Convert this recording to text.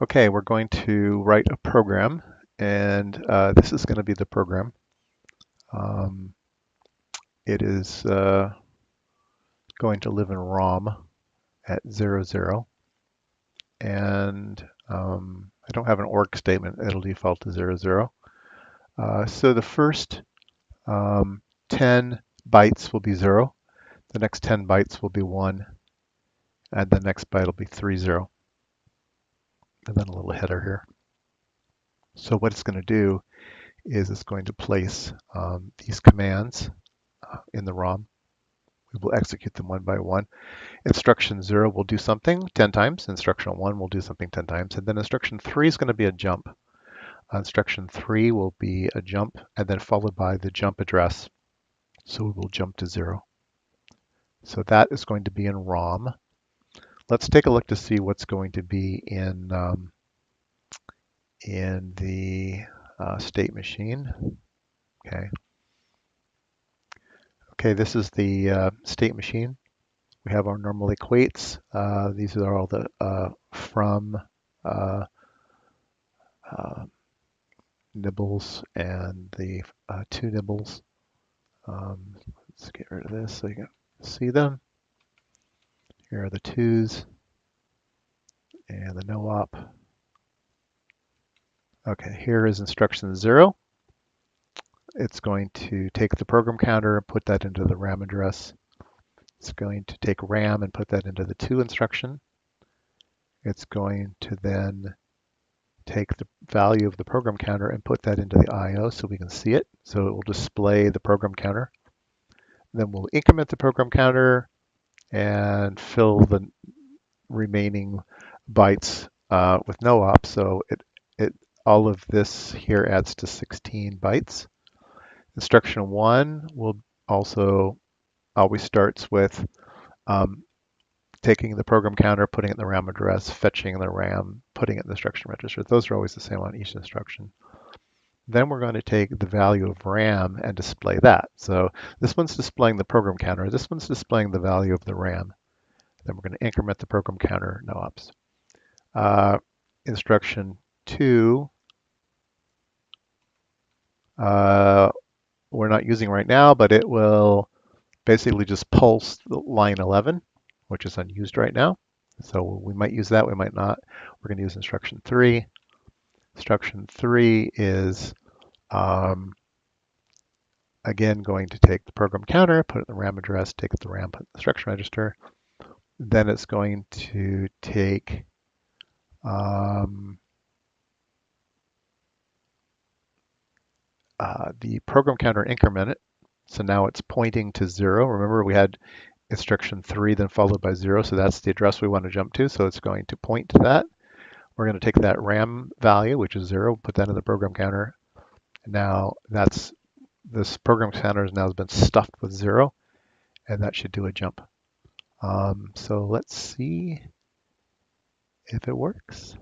Okay, we're going to write a program, and this is going to be the program. Um, it is going to live in ROM at 00, and I don't have an org statement. It'll default to 00. So the first 10 bytes will be 0, the next 10 bytes will be 1, and the next byte will be 30, and then a little header here. So what it's going to do is it's going to place these commands in the ROM. We will execute them one by one. Instruction 0 will do something 10 times. Instruction 1 will do something 10 times. And then instruction 3 is going to be a jump. Instruction 3 will be a jump and then followed by the jump address. So we will jump to 0. So that is going to be in ROM. Let's take a look to see what's going to be in the state machine. Okay, this is the state machine. We have our normal equates. These are all the from nibbles and the to nibbles. Let's get rid of this so you can see them. Here are the twos and the no op. Okay, here is instruction 0. It's going to take the program counter and put that into the RAM address. It's going to take RAM and put that into the to instruction. It's going to then take the value of the program counter and put that into the IO so we can see it. So it will display the program counter. Then we'll increment the program counter and fill the remaining bytes with no op. So all of this here adds to 16 bytes. Instruction 1 will also always starts with taking the program counter, putting it in the RAM address, fetching the RAM, putting it in the instruction register. Those are always the same on each instruction. Then we're going to take the value of RAM and display that. So this one's displaying the program counter. This one's displaying the value of the RAM. Then we're going to increment the program counter, no ops. Instruction 2, we're not using right now, but it will basically just pulse line 11, which is unused right now. So we might use that, we might not. We're going to use instruction 3. Instruction 3 is, again, going to take the program counter, put it in the RAM address, take the RAM, put it in the instruction register. Then it's going to take the program counter, increment it. So now it's pointing to 0. Remember, we had instruction 3 then followed by 0, so that's the address we want to jump to. So it's going to point to that. We're going to take that RAM value, which is 0, put that in the program counter. Now this program counter has now been stuffed with 0, and that should do a jump. So let's see if it works.